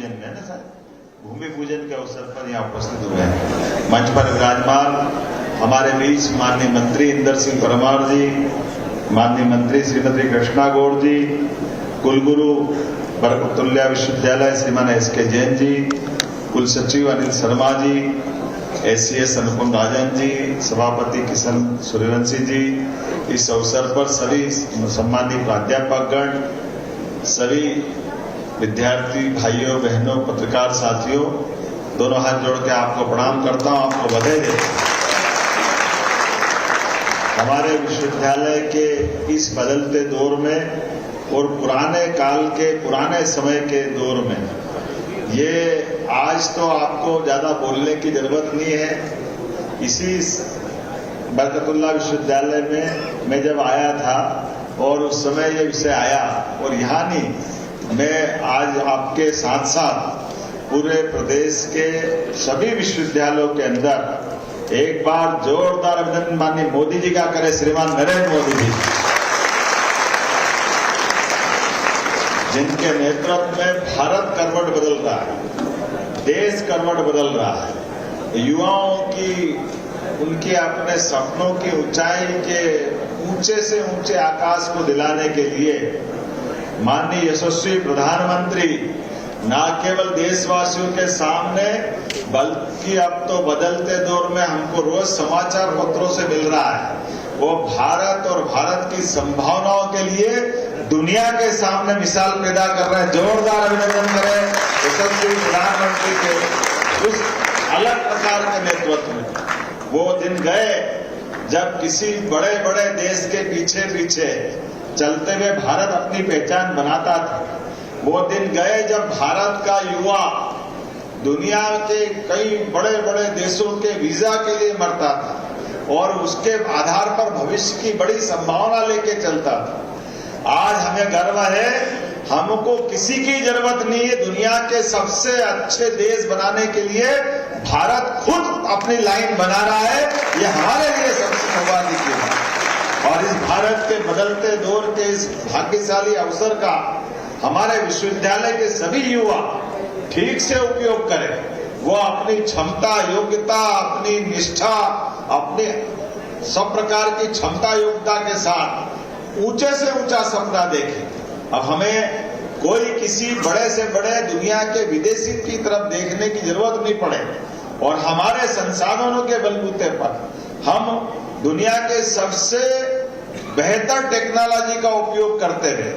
पूजन है ना सर, भूमि पूजन के अवसर पर यहाँ उपस्थित हुए हैं। मंच पर विराजमान हमारे बीच माननीय मंत्री इंदर सिंह परमार जी, माननीय मंत्री श्रीमती कृष्णा गौड़ जी, कुलगुरु बरकतुल्लाह विश्वविद्यालय श्रीमान एसके जैन जी, कुल सचिव अनिल शर्मा जी, एसीएस अनुपम राजन जी, सभापति किशन सूर्यवंशी जी, इस अवसर पर सभी सम्मानित प्राध्यापकगण, सभी विद्यार्थी भाइयों बहनों, पत्रकार साथियों, दोनों हाथ जोड़ के आपको प्रणाम करता हूं, आपको बधाई देता हूं। हमारे विश्वविद्यालय के इस बदलते दौर में और पुराने काल के पुराने समय के दौर में ये आज तो आपको ज्यादा बोलने की जरूरत नहीं है। इसी बरकतुल्लाह विश्वविद्यालय में मैं जब आया था और उस समय ये विषय आया, और यहाँ नहीं, मैं आज आपके साथ साथ पूरे प्रदेश के सभी विश्वविद्यालयों के अंदर एक बार जोरदार अभिनंदन माननीय मोदी जी का करें, श्रीमान नरेंद्र मोदी जी, जिनके नेतृत्व में भारत करवट बदल रहा है, देश करवट बदल रहा है। युवाओं की, उनके अपने सपनों की ऊंचाई के ऊंचे से ऊंचे आकाश को दिलाने के लिए माननीय यशस्वी प्रधानमंत्री न केवल देशवासियों के सामने बल्कि अब तो बदलते दौर में हमको रोज समाचार पत्रों से मिल रहा है, वो भारत और भारत की संभावनाओं के लिए दुनिया के सामने मिसाल पैदा कर रहे हैं। जोरदार अभिनंदन करें यशस्वी प्रधानमंत्री के उस अलग प्रकार के नेतृत्व में। वो दिन गए जब किसी बड़े बड़े देश के पीछे पीछे चलते हुए भारत अपनी पहचान बनाता था। वो दिन गए जब भारत का युवा दुनिया के कई बड़े बड़े देशों के वीजा के लिए मरता था और उसके आधार पर भविष्य की बड़ी संभावना लेके चलता था। आज हमें गर्व है, हमको किसी की जरूरत नहीं है, दुनिया के सबसे अच्छे देश बनाने के लिए भारत खुद अपनी लाइन बना रहा है। ये हमारे लिए सबसे सौभाग्य की बात है। और इस भारत के बदलते दौर के इस भाग्यशाली अवसर का हमारे विश्वविद्यालय के सभी युवा ठीक से उपयोग करें। वो अपनी क्षमता, योग्यता, अपनी निष्ठा, अपने सब प्रकार की क्षमता योग्यता के साथ ऊंचे से ऊंचा सपना देखें। अब हमें कोई किसी बड़े से बड़े दुनिया के विदेशी की तरफ देखने की जरूरत नहीं पड़े और हमारे संसाधनों के बलबूते पर हम दुनिया के सबसे बेहतर टेक्नोलॉजी का उपयोग करते रहे।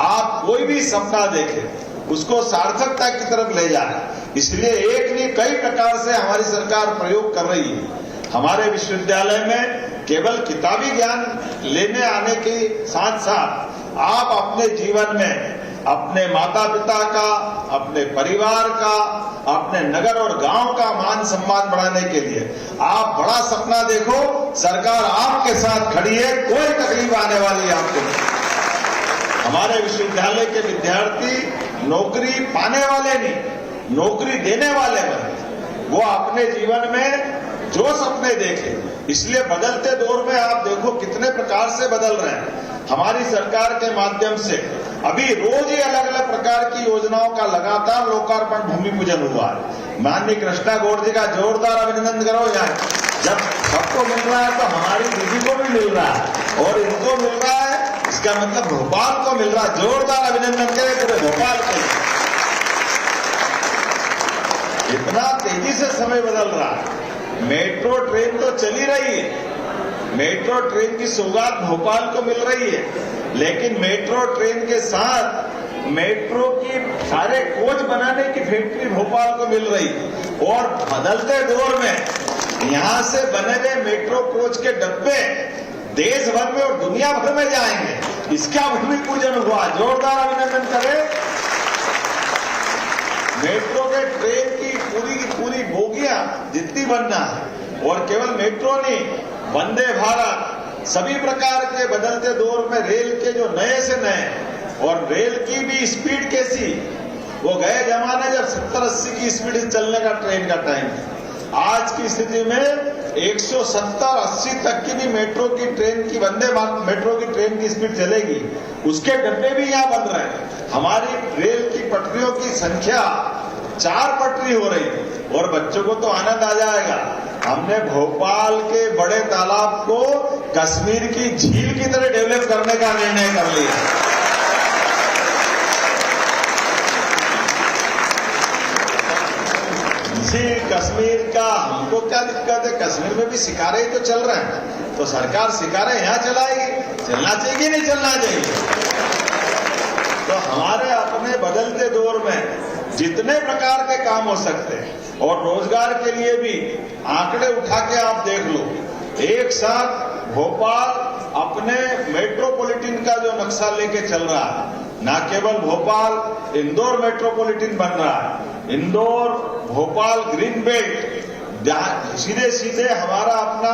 आप कोई भी सपना देखें, उसको सार्थकता की तरफ ले जाए। इसलिए एक नहीं कई प्रकार से हमारी सरकार प्रयोग कर रही है। हमारे विश्वविद्यालय में केवल किताबी ज्ञान लेने आने के साथ साथ आप अपने जीवन में अपने माता पिता का, अपने परिवार का, अपने नगर और गांव का मान सम्मान बढ़ाने के लिए आप बड़ा सपना देखो। सरकार आपके साथ खड़ी है, कोई तकलीफ आने वाली है आपको नहीं। हमारे विश्वविद्यालय के विद्यार्थी नौकरी पाने वाले नहीं, नौकरी देने वाले बने। वो अपने जीवन में जो सपने देखे, इसलिए बदलते दौर में आप देखो कितने प्रकार से बदल रहे हैं। हमारी सरकार के माध्यम से अभी रोज ही अलग अलग प्रकार की योजनाओं का लगातार लोकार्पण भूमि पूजन हुआ है। माननीय कृष्णा गौड़ जी का जोरदार अभिनंदन करो। यहाँ जब सबको मिल रहा है तो हमारी दीदी को भी मिल रहा है और इनको मिल रहा है, इसका मतलब भोपाल को मिल रहा है। जोरदार अभिनंदन करें पूरे भोपाल के। इतना तेजी से समय बदल रहा है। मेट्रो ट्रेन तो चली रही है, मेट्रो ट्रेन की सौगात भोपाल को मिल रही है, लेकिन मेट्रो ट्रेन के साथ मेट्रो की सारे कोच बनाने की फैक्ट्री भोपाल को मिल रही है। और बदलते दौर में यहां से बने हुए मेट्रो कोच के डब्बे देश भर में और दुनिया भर में जाएंगे। इसका भूमि पूजन हुआ। जोरदार अभिनंदन करें। मेट्रो के ट्रेन की पूरी बोगियां जितनी बनना है, और केवल मेट्रो नहीं, वंदे भारत, सभी प्रकार के बदलते दौर में रेल के जो नए से नए, और रेल की भी स्पीड कैसी, वो गए जमाने जब 70-80 की स्पीड से चलने का ट्रेन का टाइम था। आज की स्थिति में 170-80 तक की भी मेट्रो की ट्रेन की, वंदे मेट्रो की ट्रेन की स्पीड चलेगी। उसके डब्बे भी यहाँ बन रहे हैं। हमारी रेल की पटरियों की संख्या 4 पटरी हो रही थी और बच्चों को तो आनंद आ जाएगा। हमने भोपाल के बड़े तालाब को कश्मीर की झील की तरह डेवलप करने का निर्णय कर लिया। इसी कश्मीर का हमको क्या दिक्कत है? कश्मीर में भी शिकारे तो चल रहे हैं, तो सरकार शिकारे यहां चलाएगी, चलना चाहिए कि नहीं चलना चाहिए? तो हमारे अपने बदलते दौर में जितने प्रकार के काम हो सकते हैं और रोजगार के लिए भी आंकड़े उठा के आप देख लो, एक साथ भोपाल अपने मेट्रोपॉलिटन का जो नक्शा लेके चल रहा है, न केवल भोपाल इंदौर मेट्रोपॉलिटन बन रहा है, इंदौर भोपाल ग्रीन बेल्ट, सीधे सीधे हमारा अपना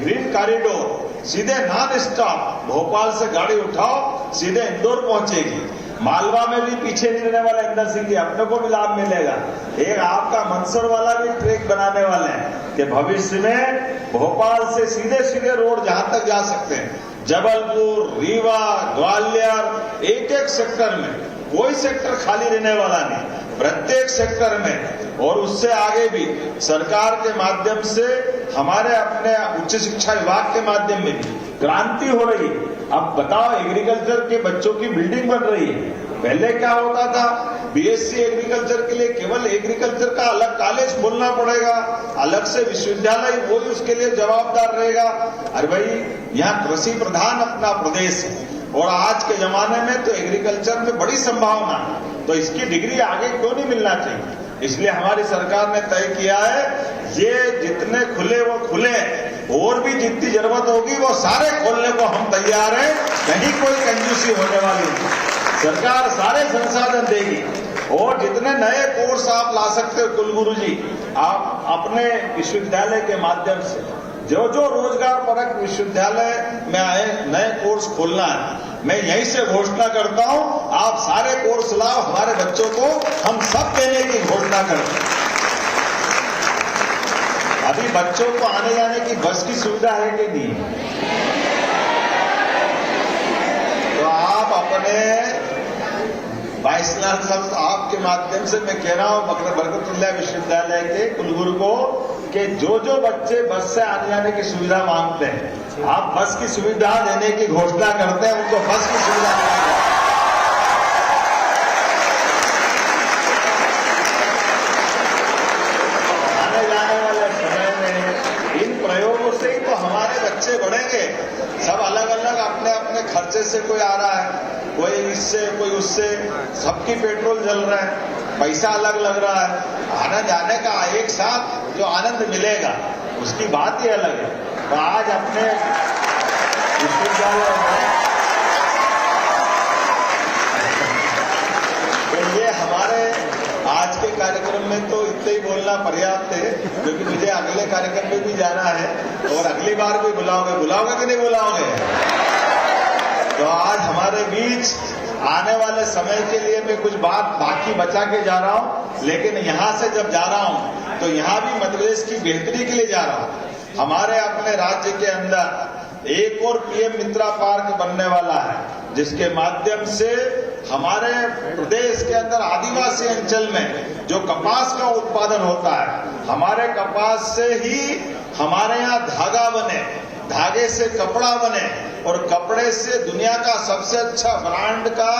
ग्रीन कॉरिडोर, सीधे नॉन स्टॉप भोपाल से गाड़ी उठाओ सीधे इंदौर पहुंचेगी। मालवा में भी पीछे नहीं रहने वाला इंदर सिंह जी, अपने को भी लाभ मिलेगा। एक आपका मंदसौर वाला भी ट्रैक बनाने वाले हैं कि भविष्य में भोपाल से सीधे सीधे रोड जहां तक जा सकते हैं, जबलपुर, रीवा, ग्वालियर, एक एक सेक्टर में कोई सेक्टर खाली रहने वाला नहीं, प्रत्येक सेक्टर में। और उससे आगे भी सरकार के माध्यम से हमारे अपने उच्च शिक्षा विभाग के माध्यम में भी क्रांति हो रही है। अब बताओ, एग्रीकल्चर के बच्चों की बिल्डिंग बन रही है। पहले क्या होता था? बीएससी एग्रीकल्चर के लिए केवल एग्रीकल्चर का अलग कॉलेज खोलना पड़ेगा, अलग से विश्वविद्यालय, वही उसके लिए जवाबदार रहेगा। अरे भाई, यहाँ कृषि प्रधान अपना प्रदेश है और आज के जमाने में तो एग्रीकल्चर में बड़ी संभावना है, तो इसकी डिग्री आगे क्यों नहीं मिलना चाहिए? इसलिए हमारी सरकार ने तय किया है, ये जितने खुले वो खुले, और भी जितनी जरूरत होगी वो सारे खोलने को हम तैयार हैं। कहीं कोई कंजूसी होने वाली नहीं, सरकार सारे संसाधन देगी। और जितने नए कोर्स आप ला सकते हो कुलगुरु जी, आप अपने विश्वविद्यालय के माध्यम से जो जो रोजगार परक विश्वविद्यालय में आए नए कोर्स खोलना है, मैं यहीं से घोषणा करता हूं, आप सारे कोर्स लाओ, हमारे बच्चों को हम सब देने की घोषणा करते हैं। अभी बच्चों को आने जाने की बस की सुविधा है कि नहीं? तो आप अपने वाइस चांसलर आपके माध्यम से मैं कह रहा हूं बरकतुल्लाह विश्वविद्यालय के कुलगुरु को कि जो जो बच्चे बस से आने जाने की सुविधा मांगते हैं, आप बस की सुविधा देने की घोषणा करते हैं, उनको बस की सुविधा आने जाने वाले समय में इन प्रयोगों से ही तो हमारे बच्चे बढ़ेंगे। सब अलग अलग अपने अपने खर्चे से कोई आ रहा है, कोई इससे कोई उससे, सबकी पेट्रोल जल रहा है, पैसा अलग लग रहा है। आने जाने का एक साथ जो आनंद मिलेगा उसकी बात ही अलग है। तो आज अपने विश्वविद्यालय में तो ये हमारे आज के कार्यक्रम में तो इतना ही बोलना पर्याप्त है, क्योंकि मुझे अगले कार्यक्रम में भी जाना है और अगली बार भी बुलाओगे कि नहीं बुलाओगे? तो आज हमारे बीच आने वाले समय के लिए मैं कुछ बात बाकी बचा के जा रहा हूं, लेकिन यहां से जब जा रहा हूं तो यहां भी मध्य प्रदेश की बेहतरी के लिए जा रहा हूं। हमारे अपने राज्य के अंदर एक और पीएम मित्रा पार्क बनने वाला है, जिसके माध्यम से हमारे प्रदेश के अंदर आदिवासी अंचल में जो कपास का उत्पादन होता है, हमारे कपास से ही हमारे यहाँ धागा बने, धागे से कपड़ा बने और कपड़े से दुनिया का सबसे अच्छा ब्रांड का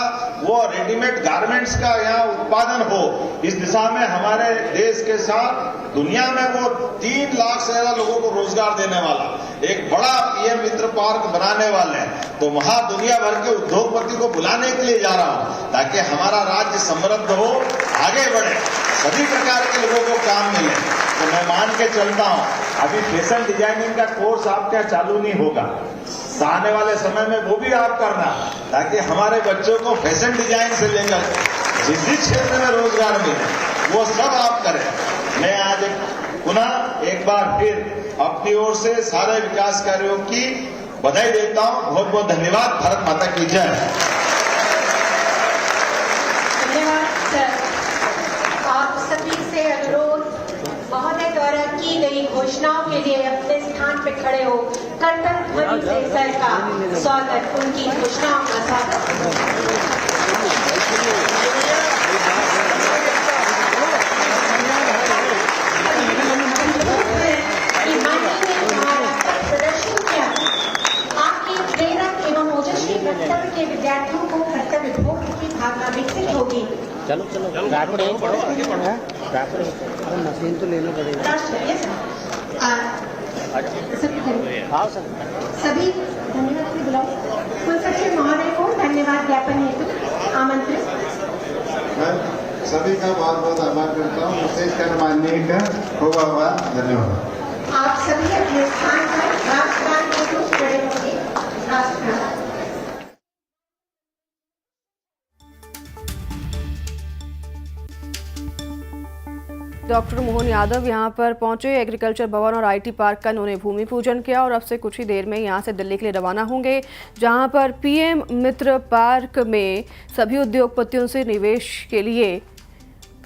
वो रेडीमेड गारमेंट्स का यहाँ उत्पादन हो। इस दिशा में हमारे देश के साथ दुनिया में वो 3 लाख से ज्यादा लोगों को रोजगार देने वाला एक बड़ा पीएम मित्र पार्क बनाने वाले हैं। तो वहां दुनिया भर के उद्योगपति को बुलाने के लिए जा रहा हूं, ताकि हमारा राज्य समृद्ध हो, आगे बढ़े, सभी प्रकार के लोगों को काम मिले। तो मैं मान के चलता हूं, अभी फैशन डिजाइनिंग का कोर्स आपका चालू नहीं होगा, आने वाले समय में वो भी आप करना, ताकि हमारे बच्चों को फैशन डिजाइन से लेकर जिस जिस क्षेत्र में रोजगार मिले वो सब आप करें। मैं आज पुनः एक बार फिर अपनी ओर से सारे विकास कार्यों की बधाई देता हूं। बहुत बहुत धन्यवाद। भारत माता की जय। धन्यवाद सर। आप सभी से अनुरोध, महोदय द्वारा की गई घोषणाओं के लिए अपने स्थान पर खड़े हो करतल ध्वनि से सर का स्वागत, उनकी घोषणाओं का स्वागत। मशीन तो लेना पड़ेगा। सभी धन्यवाद से बुलाओ कुल सचिव महोदय को धन्यवाद ज्ञापन हेतु आमंत्रित। मैं सभी का बहुत बहुत आभार करता हूँ, विशेषकर माननीय का खूब आभार, धन्यवाद। आप सभी अपने स्थान पर राष्ट्रगान हेतु खड़े होंगे। राष्ट्रगान। डॉक्टर मोहन यादव यहां पर पहुंचे। एग्रीकल्चर भवन और आईटी पार्क का उन्होंने भूमि पूजन किया और अब से कुछ ही देर में यहां से दिल्ली के लिए रवाना होंगे, जहां पर पीएम मित्र पार्क में सभी उद्योगपतियों से निवेश के लिए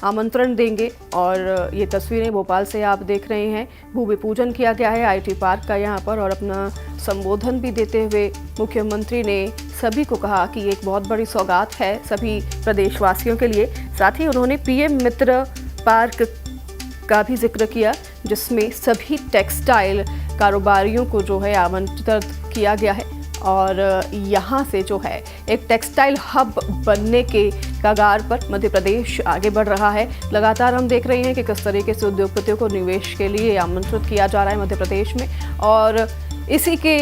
आमंत्रण देंगे। और ये तस्वीरें भोपाल से आप देख रहे हैं। भूमि पूजन किया गया है आईटी पार्क का यहाँ पर और अपना संबोधन भी देते हुए मुख्यमंत्री ने सभी को कहा कि ये एक बहुत बड़ी सौगात है सभी प्रदेशवासियों के लिए। साथ ही उन्होंने पीएम मित्र पार्क का भी जिक्र किया, जिसमें सभी टेक्सटाइल कारोबारियों को जो है आमंत्रित किया गया है और यहाँ से जो है एक टेक्सटाइल हब बनने के कगार पर मध्य प्रदेश आगे बढ़ रहा है। लगातार हम देख रहे हैं कि किस तरीके से उद्योगपतियों को निवेश के लिए आमंत्रित किया जा रहा है मध्य प्रदेश में और इसी के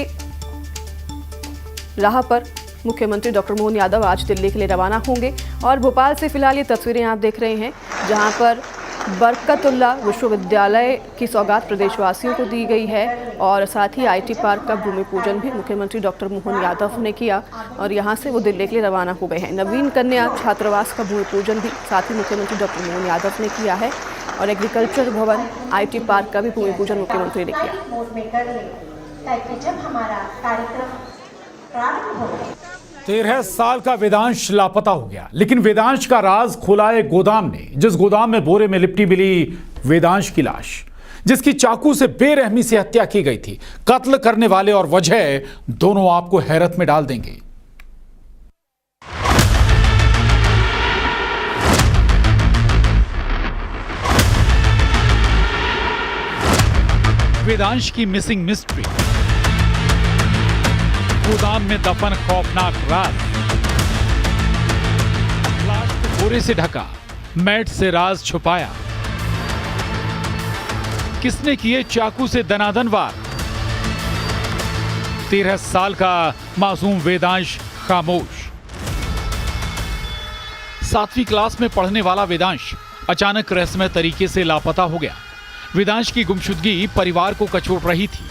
राह पर मुख्यमंत्री डॉक्टर मोहन यादव आज दिल्ली के लिए रवाना होंगे। और भोपाल से फिलहाल ये तस्वीरें आप देख रहे हैं, जहां पर बरकतुल्ला विश्वविद्यालय की सौगात प्रदेशवासियों को दी गई है और साथ ही आईटी पार्क का भूमि पूजन भी मुख्यमंत्री डॉक्टर मोहन यादव ने किया और यहां से वो दिल्ली के लिए रवाना हो गए हैं। नवीन कन्या छात्रावास का भूमि पूजन भी साथ ही मुख्यमंत्री डॉक्टर मोहन यादव ने किया है और एग्रीकल्चर भवन आईटी पार्क का भी भूमि पूजन मुख्यमंत्री ने किया। ताकि जब हमारा कार्यक्रम प्रारंभ हो 13 साल का वेदांश लापता हो गया, लेकिन वेदांश का राज खुला एक गोदाम ने, जिस गोदाम में बोरे में लिपटी मिली वेदांश की लाश, जिसकी चाकू से बेरहमी से हत्या की गई थी। कत्ल करने वाले और वजह दोनों आपको हैरत में डाल देंगे। वेदांश की मिसिंग मिस्ट्री, गोदाम में दफन खौफनाक राज, लाश को बोरे से ढका, मैट से राज छुपाया, किसने किए चाकू से दनादन वार। 13 साल का मासूम वेदांश खामोश। 7वीं क्लास में पढ़ने वाला वेदांश अचानक रहस्यमय तरीके से लापता हो गया। वेदांश की गुमशुदगी परिवार को कचोट रही थी।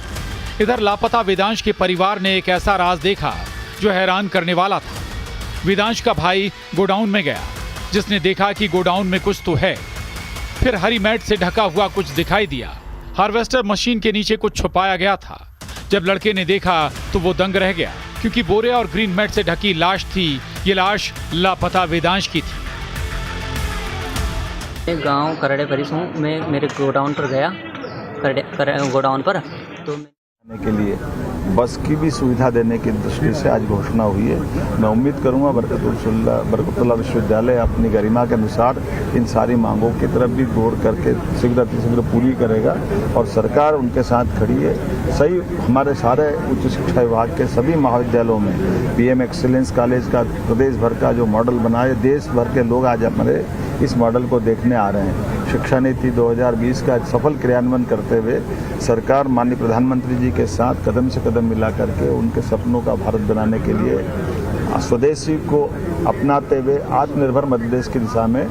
इधर लापता वेदांश के परिवार ने एक ऐसा राज देखा जो हैरान करने वाला था। वेदांश का भाई गोडाउन में गया, जिसने देखा कि गोडाउन में कुछ तो है। फिर हरी मैट से ढका हुआ कुछ दिखाई दिया। हार्वेस्टर मशीन के नीचे कुछ छुपाया गया था। जब लड़के ने देखा तो वो दंग रह गया, क्योंकि बोरे और ग्रीन मैट से ढकी लाश थी। ये लाश लापता वेदांश की थी। मैं गांव करड़े परिस हूँ। मैं मेरे गोडाउन पर गया, गोडाउन पर तो के लिए बस की भी सुविधा देने की दृष्टि से आज घोषणा हुई है। मैं उम्मीद करूंगा बरकतुल्ला विश्वविद्यालय अपनी गरिमा के अनुसार इन सारी मांगों की तरफ भी गौर करके शीघ्र पूरी करेगा और सरकार उनके साथ खड़ी है। सही हमारे सारे उच्च शिक्षा विभाग के सभी महाविद्यालयों में पीएम एक्सीलेंस कॉलेज का प्रदेश भर का जो मॉडल बनाए, देश भर के लोग आज हमारे इस मॉडल को देखने आ रहे हैं। शिक्षा नीति 2020 का सफल क्रियान्वयन करते हुए सरकार माननीय प्रधानमंत्री जी के साथ कदम से कदम मिला करके उनके सपनों का भारत बनाने के लिए स्वदेशी को अपनाते हुए आत्मनिर्भर मध्य प्रदेश की दिशा में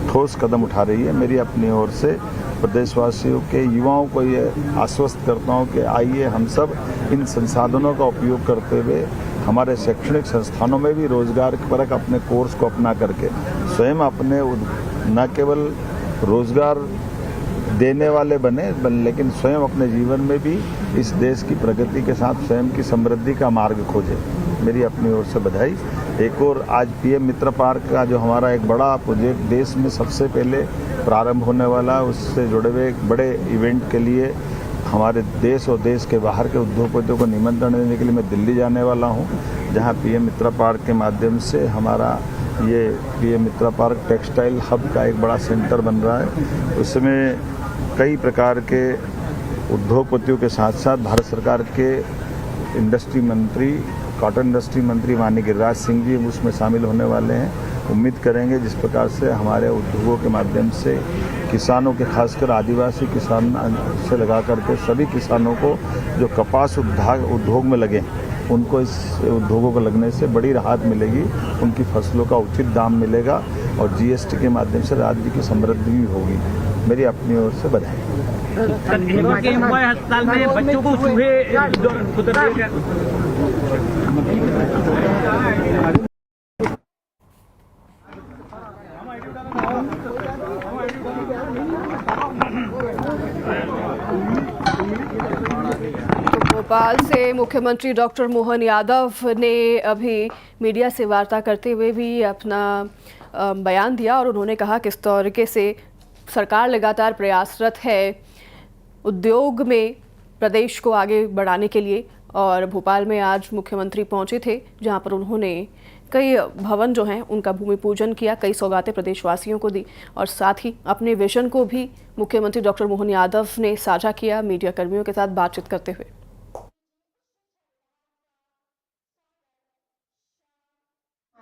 ठोस कदम उठा रही है। मेरी अपनी ओर से प्रदेशवासियों के युवाओं को ये आश्वस्त करता हूँ कि आइए हम सब इन संसाधनों का उपयोग करते हुए हमारे शैक्षणिक संस्थानों में भी रोजगार परक अपने कोर्स को अपना करके स्वयं अपने न केवल रोजगार देने वाले बने लेकिन स्वयं अपने जीवन में भी इस देश की प्रगति के साथ स्वयं की समृद्धि का मार्ग खोजे। मेरी अपनी ओर से बधाई। एक और आज पीएम मित्र पार्क का जो हमारा एक बड़ा प्रोजेक्ट देश में सबसे पहले प्रारंभ होने वाला, उससे जुड़े हुए एक बड़े इवेंट के लिए हमारे देश और देश के बाहर के उद्योगपतियों को निमंत्रण देने के लिए मैं दिल्ली जाने वाला हूं, जहां पीएम मित्र पार्क के माध्यम से हमारा ये पीएम मित्र पार्क टेक्सटाइल हब का एक बड़ा सेंटर बन रहा है। उसमें कई प्रकार के उद्योगपतियों के साथ साथ भारत सरकार के इंडस्ट्री मंत्री, कॉटन इंडस्ट्री मंत्री माननीय गिरिराज सिंह जी उसमें शामिल होने वाले हैं उम्मीद करेंगे जिस प्रकार से हमारे उद्योगों के माध्यम से किसानों के खासकर आदिवासी किसान से लगा करके सभी किसानों को जो कपास उद्योग में लगे उनको इस उद्योगों को लगने से बड़ी राहत मिलेगी, उनकी फसलों का उचित दाम मिलेगा और जीएसटी के माध्यम से राज्य की समृद्धि भी होगी। मेरी अपनी ओर से बधाई। अस्पताल में बच्चों को चूहे भोपाल से मुख्यमंत्री डॉक्टर मोहन यादव ने अभी मीडिया से वार्ता करते हुए भी अपना बयान दिया और उन्होंने कहा किस तरीके से सरकार लगातार प्रयासरत है उद्योग में प्रदेश को आगे बढ़ाने के लिए। और भोपाल में आज मुख्यमंत्री पहुंचे थे जहां पर उन्होंने कई भवन जो हैं उनका भूमि पूजन किया, कई सौगातें प्रदेशवासियों को दी और साथ ही अपने विजन को भी मुख्यमंत्री डॉक्टर मोहन यादव ने साझा किया मीडिया कर्मियों के साथ बातचीत करते हुए।